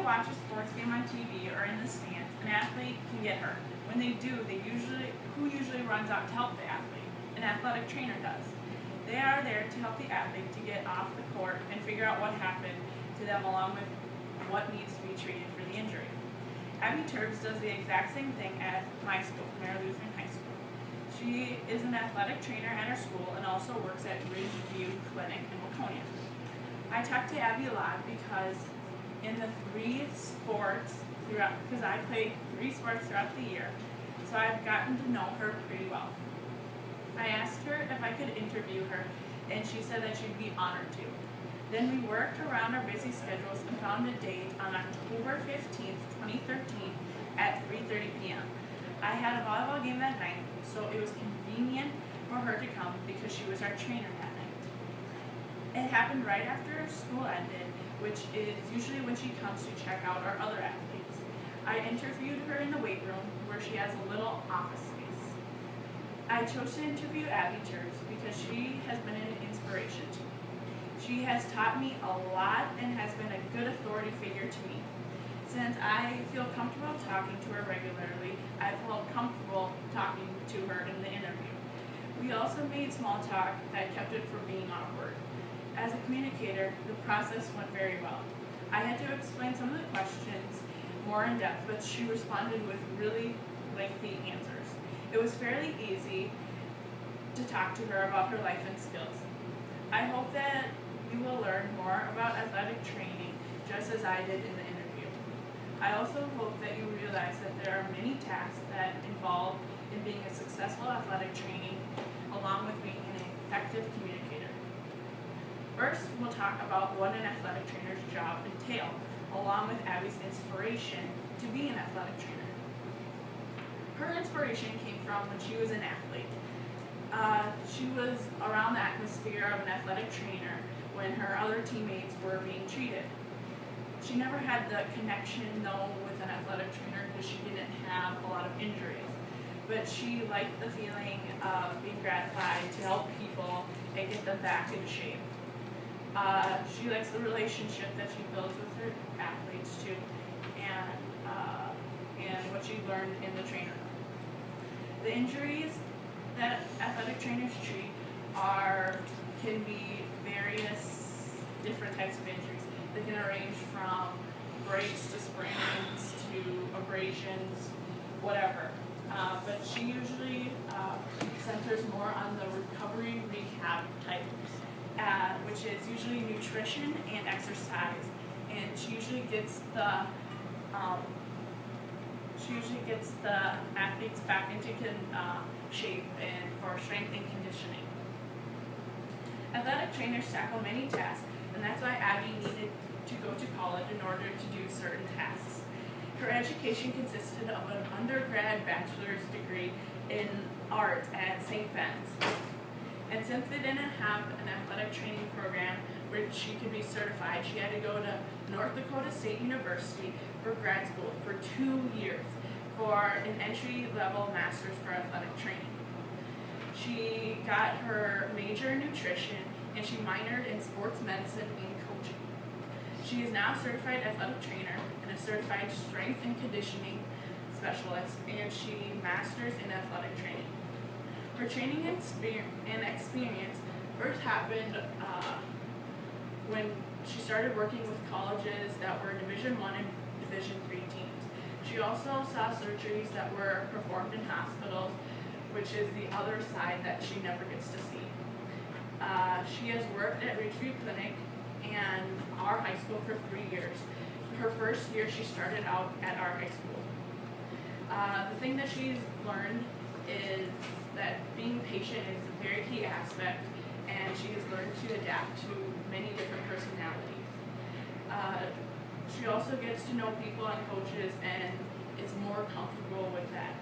watch a sports game on TV or in the stands, an athlete can get hurt. When they do, who usually runs out to help the athlete? An athletic trainer does. They are there to help the athlete to get off the court and figure out what happened to them along with what needs to be treated for the injury. Abby Turbs does the exact same thing at my school, Mary Lutheran High School. She is an athletic trainer at her school and also works at Ridgeview Clinic in Waconia. I talk to Abby a lot because in the because I play 3 sports throughout the year, so I've gotten to know her pretty well. I asked her if I could interview her, and she said that she'd be honored to. Then we worked around our busy schedules and found a date on October 15th, 2013 at 3:30 p.m. I had a volleyball game that night, so it was convenient for her to come because she was our trainer that night. It happened right after school ended, which is usually when she comes to check out our other athletes. I interviewed her in the weight room where she has a little office space. I chose to interview Abby Turbs because she has been an inspiration to me. She has taught me a lot and has been a good authority figure to me. Since I feel comfortable talking to her regularly, I felt comfortable talking to her in the interview. We also made small talk that kept it from being awkward. As a communicator, the process went very well. I had to explain some of the questions more in depth, but she responded with really lengthy answers. It was fairly easy to talk to her about her life and skills. I hope that you will learn more about athletic training just as I did in the interview. I also hope that you realize that there are many tasks that involve in being a successful athletic training along with being an effective communicator. First, we'll talk about what an athletic trainer's job entails, along with Abby's inspiration to be an athletic trainer. Her inspiration came from when she was an athlete. She was around the atmosphere of an athletic trainer when her other teammates were being treated. She never had the connection, though, with an athletic trainer because she didn't have a lot of injuries. But she liked the feeling of being gratified to help people and get them back into shape. She likes the relationship that she builds with her athletes too, and what she learned in the trainer. The injuries that athletic trainers treat can be various different types of injuries. They can range from breaks to sprains to abrasions, whatever. But she usually centers more on the recovery rehab type, which is usually nutrition and exercise. And she usually gets the athletes back into shape and for strength and conditioning. Athletic trainers tackle many tasks, and that's why Abby needed to go to college in order to do certain tasks. Her education consisted of an undergrad bachelor's degree in art at St. Ben's. And since they didn't have an athletic training program where she could be certified, she had to go to North Dakota State University for grad school for 2 years for an entry-level master's for athletic training. She got her major in nutrition and she minored in sports medicine and coaching. She is now a certified athletic trainer and a certified strength and conditioning specialist, and she masters in athletic training. Her training and experience first happened when she started working with colleges that were Division I and Division III teams. She also saw surgeries that were performed in hospitals, which is the other side that she never gets to see. She has worked at Ridgeview Clinic and our high school for 3 years. Her first year she started out at our high school. The thing that she's learned is that being patient is a very key aspect, and she has learned to adapt to many different personalities. She also gets to know people and coaches and is more comfortable with that.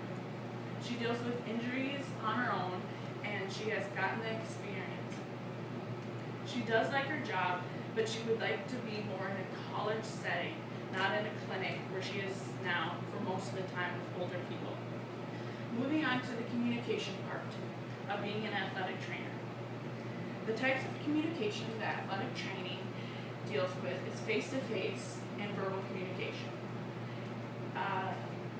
She deals with injuries on her own, and she has gotten the experience. She does like her job, but she would like to be more in a college setting, not in a clinic where she is now for most of the time with older people. Moving on to the communication part of being an athletic trainer. The types of communication that athletic training deals with is face-to-face and verbal communication.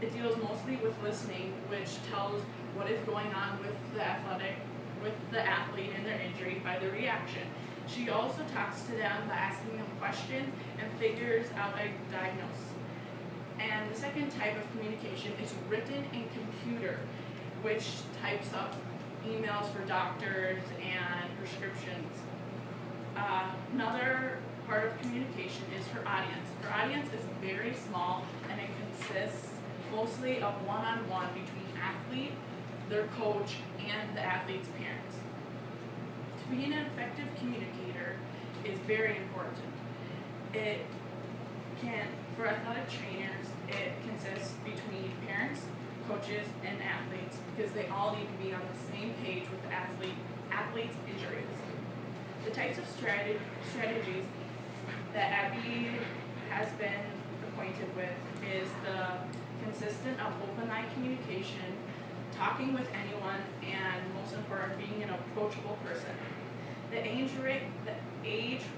It deals mostly with listening, which tells what is going on with the athlete and their injury by their reaction. She also talks to them by asking them questions and figures out a diagnosis. And the second type of communication is written and computer, which types up emails for doctors and prescriptions. Another part of communication is her audience. Her audience is very small, and it consists mostly of one-on-one between athlete, their coach, and the athlete's parents. To be an effective communicator is very important. For athletic trainers, it consists between parents, coaches, and athletes, because they all need to be on the same page with the athlete's injuries. The types of strategies that Abby has been acquainted with is the consistent of open eye communication, talking with anyone, and most important, being an approachable person. The age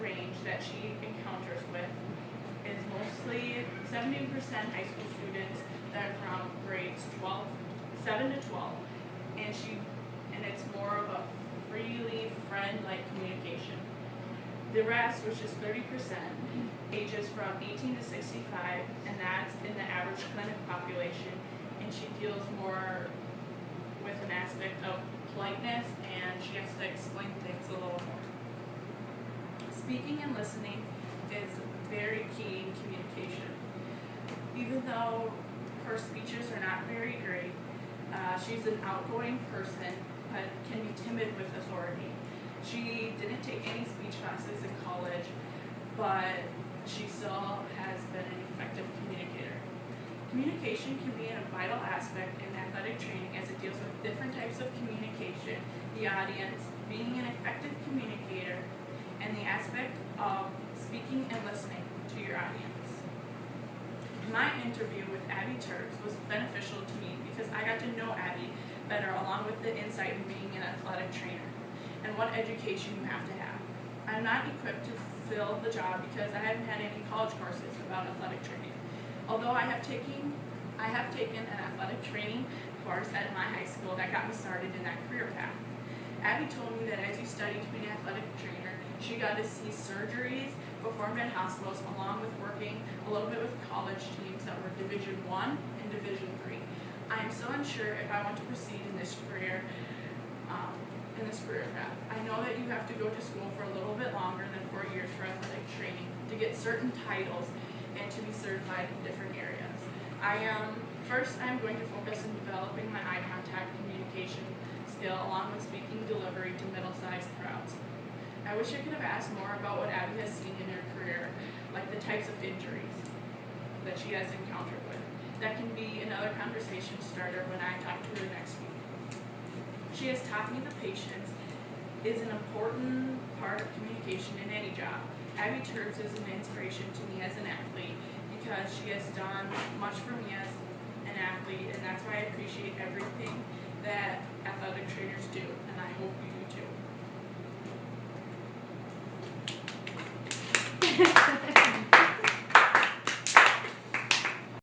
range that she encounters with is mostly 70% high school students that are from grades 7 to 12, and it's more of a freely friend-like communication. The rest, which is 30%, ages from 18 to 65, and that's in the average clinic population, and she deals more with an aspect of politeness, and she has to explain things a little more. Speaking and listening is very key in communication. Even though her speeches are not very great, she's an outgoing person, but can be timid with authority. She didn't take any speech classes in college, but she still has been an effective communicator. Communication can be a vital aspect in athletic training as it deals with different types of communication, the audience, being an effective communicator, and the aspect of speaking and listening to your audience. My interview with Abby Turks was beneficial to me because I got to know Abby better, along with the insight in being an athletic trainer and what education you have to have. I'm not equipped to fill the job because I haven't had any college courses about athletic training. Although I have taken an athletic training course at my high school that got me started in that career path. Abby told me that as you study to be an athletic trainer, she got to see surgeries performed at hospitals, along with working a little bit with college teams that were Division I and Division III. I am still unsure if I want to proceed in this career path. I know that you have to go to school for a little bit longer than 4 years for athletic training to get certain titles and to be certified in different areas. First, I'm going to focus on developing my eye contact communication skill, along with speaking delivery to middle-sized crowds. I wish I could have asked more about what Abby has seen in her career, like the types of injuries that she has encountered with. That can be another conversation starter when I talk to her next week. She has taught me the patience is an important part of communication in any job. Abby Turks is an inspiration to me as an athlete because she has done much for me as an athlete, and that's why I appreciate everything that athletic trainers do, and I hope you do too.